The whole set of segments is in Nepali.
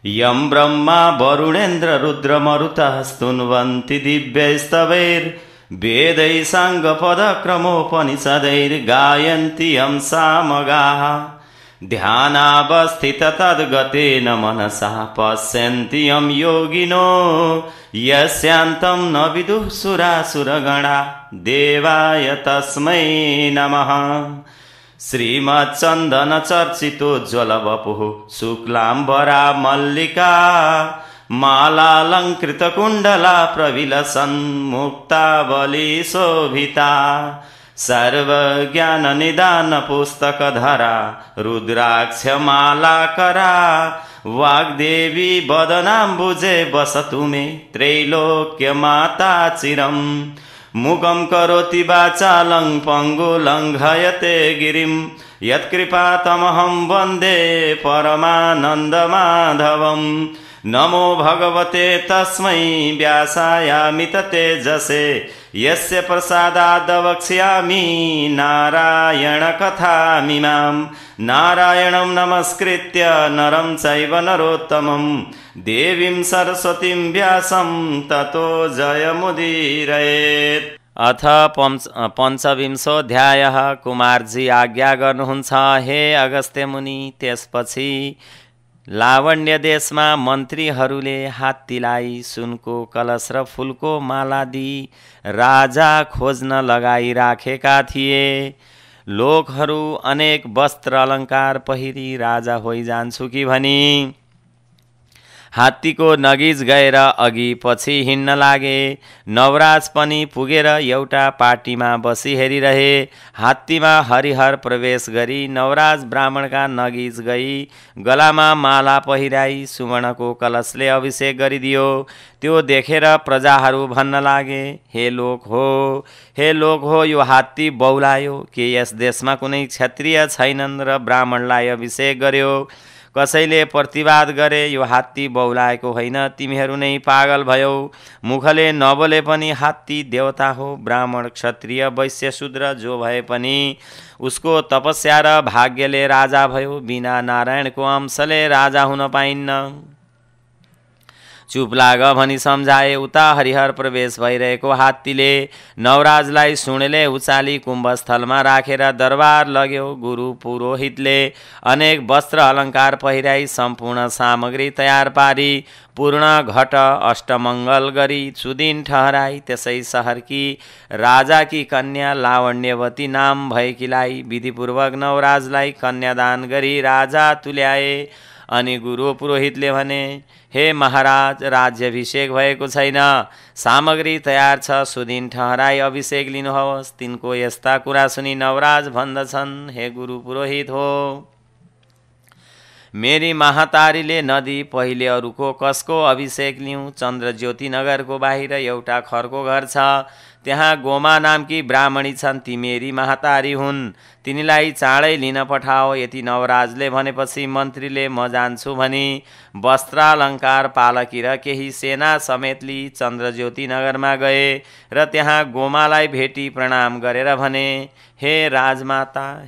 यं ब्रह्मा वरुणेन्द्र रुद्रमरुतः स्तुन्वन्ति दिव्यैस्तवैर्वेदैः साङ्गपदक्रमोपनिषदैर्गायन्ति यं सामगाः ध्यानावस्थिततद्गतेन मनसा पश्यन्ति यं योगिनो यस्यान्तं न विदुः सुरासुरगणा देवाय तस्मै नमः। श्रीमच्चन्दनचर्चितोज्ज्वलवपुः शुक्लाम्बरा मल्लिका मालालङ्कृतकुण्डला प्रविलसन्मुक्तावलीशोभिता सर्वज्ञाननिदानपुस्तकधरा रुद्राक्षमालाकरा वाग्देवी वदनाम्बुजे वसतु मे त्रैलोक्यमाता चिरम्। मुखं करोति वाचालं पङ्गुलङ्घयते गिरिं यत्कृपातमहं वन्दे परमानन्दमाधवम्। नमो भगवते तस्मै व्यासायामिततेजसे यस्य प्रसादाद् वक्ष्यामि नारायणकथामिमाम्। नारायणं नमस्कृत्य नरं चैव नरोत्तमं देवीं सरस्वतीं व्यासं ततो जयमुदीरयेत्। अथ पञ्चविंशोऽध्यायः। कुमारजी आज्ञा गर्नुहुन्छ हे अगस्त्य मुनि। त्यसपछि लावण्य देशमा मन्त्रीहरूले हात्तीलाई सुनको कलश र फूलको माला दिई राजा खोज्न लगाइराखेका थिए। लोकहरू अनेक वस्त्र अलङ्कार पहिरी राजा होइजान्छु कि भनी हात्तीको नगिज गएर अघि पछि हिँड्न लागे। नवराज पनि पुगेर एउटा पार्टीमा बसी हेरिरहे। हात्तीमा हरिहर प्रवेश गरी नवराज ब्राह्मणका नगिज गई गलामा माला पहिराई सुवर्णको कलशले अभिषेक गरिदियो। त्यो देखेर प्रजाहरू भन्न लागे, हे लोक हो, यो हात्ती बौलायो के यस देशमा कुनै क्षत्रिय छैनन् र ब्राह्मणलाई अभिषेक गर्यो। कसैले प्रतिवाद गरे, यो हात्ती बौलाएको होइन, तिमीहरू नै पागल भयौ। मुखले नबोले पनि हात्ती देवता हो। ब्राह्मण क्षत्रिय वैश्य शूद्र जो भए पनि उसको तपस्या र भाग्यले राजा भयो। बिना नारायणको अंशले राजा हुन पाइन्न। चुप लाग भनी सम्झाए। उता हरिहर प्रवेश भइरहेको हात्तीले नवराजलाई सुणले उचाली कुम्भस्थलमा राखेर दरबार लग्यो। गुरु पुरोहितले अनेक वस्त्र अलङ्कार पहिराई सम्पूर्ण सामग्री तयार पारी पूर्ण घट अष्टमङ्गल गरी सुदिन ठहराई। त्यसै सहरकी राजाकी कन्या लावण्यवती नाम भएकीलाई विधिपूर्वक नवराजलाई कन्यादान गरी राजा तुल्याए। अनि गुरु पुरोहितले भने, हे महाराज, राज्याभिषेक भएको छैन, सामग्री तयार छ, सुदिन ठहराई अभिषेक लिनुहोस्। तिनको यस्ता कुरा सुनि नवराज भन्दछन्, हे गुरु पुरोहित हो, मेरी महातारीले नदी पहिले अरूको कसको अभिषेक लिऊँ। चन्द्रज्योति नगरको बाहिर एउटा खरको घर छ, त्यहाँ गोमा नामकी ब्राह्मणी छन्, ती मेरी महातारी हुन्, तिनीलाई चाँडै लिन पठाओ। यति नवराजले भनेपछि मन्त्रीले म जान्छु भनी वस्त्रालङ्कार पालकी र केही सेना समेत लिई चन्द्रज्योति नगरमा गए र त्यहाँ गोमालाई भेटी प्रणाम गरेर भने, हे राजमाता,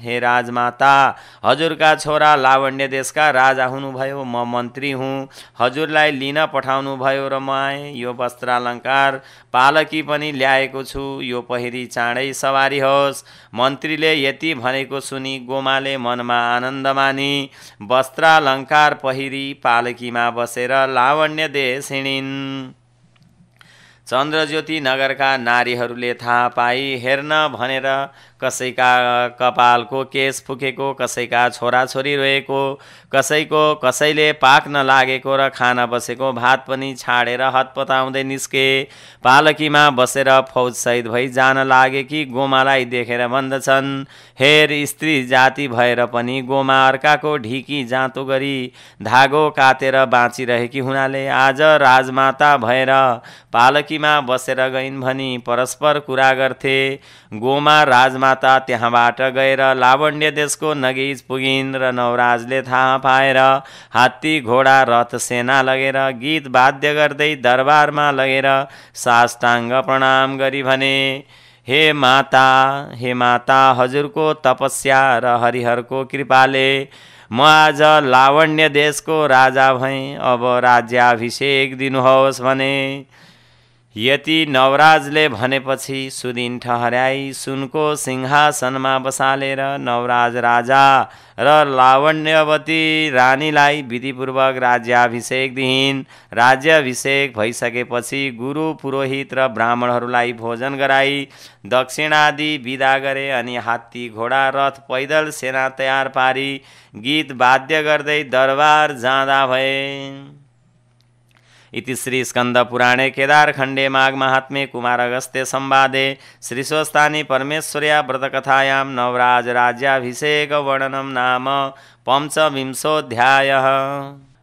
हजुरका छोरा लावण्य देशका राजा हुनुभयो, म मन्त्री हुँ, हजुरलाई लिन पठाउनु भयो र म आएँ। यो वस्त्रालङ्कार पालकी पनि ल्याएको छु, यो पहिरी चाँडै सवारी होस्। मन्त्रीले यति भनेको सुनि गोमाले मनमा आनन्द मानी वस्त्रालङ्कार पहिरी पालकीमा बसेर लावण्य देश हिँडिन्। चन्द्रज्योति नगरका नारीहरूले थाहा पाई हेर्न भनेर कसैका कपालको केश फुकेको, कसैका छोराछोरी रोएको, कसैले पाक्न लागेको र खान बसेको भात पनि छाडेर हतपताउँदै निस्के। पालकीमा बसेर फौजसहित भई जान लागे कि गोमालाई देखेर भन्दछन्, हेर, स्त्री जाति भएर पनि गोमा अर्काको ढिकी जाँतो गरी धागो काटेर बाँचिरहेकी हुनाले आज राजमाता भएर पालकीमा बसेर गइन् भनी परस्पर कुरा गर्थे। गोमा राजमाता त्यहाँबाट गएर लावण्य देशको नगिज पुगिन् र नवराजले थाहा पाएर हात्ती घोडा रथ सेना लगेर गीत वाद्य गर्दै दरबारमा लगेर साष्टाङ्ग प्रणाम गरी भने, हे माता, हजुरको तपस्या र हरिहरको कृपाले म आज लावण्य देशको राजा भएँ, अब राज्याभिषेक दिनुहोस् भने। यति नवराजले भनेपछि सुदिन ठहर्याई सुनको सिंहासनमा बसालेर नवराज राजा र लावण्यवती रानीलाई विधिपूर्वक राज्याभिषेक दिइन्। राज्याभिषेक भइसकेपछि गुरु पुरोहित र ब्राह्मणहरूलाई भोजन गराई दक्षिणादि विदा गरे अनि हात्ती घोडा रथ पैदल सेना तयार पारी गीत वाद्य गर्दै दरबार जाँदा भए। इति श्री स्कंद पुराणे केदारखंडे माघ महात्म्ये कुमार अगस्त्य संवादे श्री स्वस्तानी परमेश्वर्या व्रतकथायां नवराज राज्याभिषेक वर्णनम नाम पंचविंशोऽध्यायः।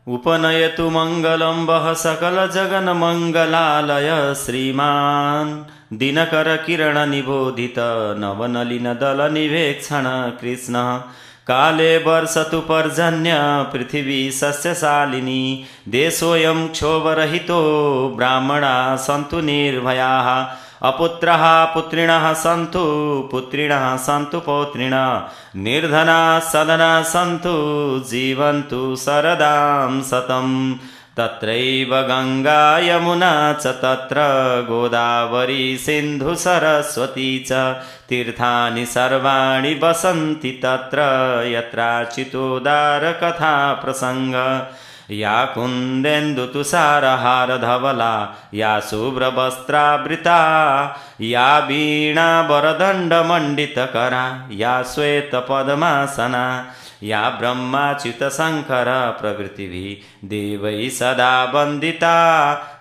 उपनयतु मंगलं वः सकल जगन मंगलालय श्रीमान दिनकर किरण निबोधित नवनलिन दल निवेक्षण कृष्ण काले वर्षतु पर्जन्य पृथिवी सस्यशालिनी देशोऽयं क्षोभरहितो ब्राह्मणा सन्तु निर्भयाः अपुत्रः पुत्रिणः सन्तु पुत्रिणः सन्तु पौत्रिणः निर्धना सदना सन्तु जीवन्तु शरदां शतं तत्रैव गंगा यमुना च तत्र गोदावरी सिंधु सरस्वती च तीर्थानि सर्वाणि वसन्ति तत्र यत्राचितोदार कथा प्रसंग या कुन्देन्दु तुषारहार धवला या शुभ्रवस्त्रावृता या वीणा वरदंड मंडितकरा या श्वेत पद्मासना या ब्रह्माच्युत शंकर प्रभृतिभिः देवैः सदा वन्दिता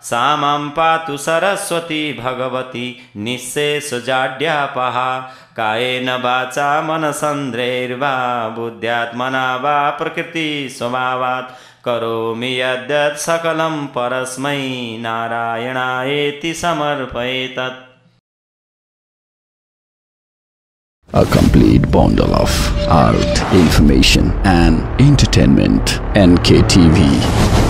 सा मां पातु सरस्वती भगवती निःशेषजाड्यापहा कायेन वाचा मनसन्द्रैर्वा बुद्ध्यात्मना वा प्रकृति स्वभावात् करोमि यद्यत् सकलं परस्मै नारायणायेति समर्पयेत्। A complete bundle of art, information and entertainment. NKTV.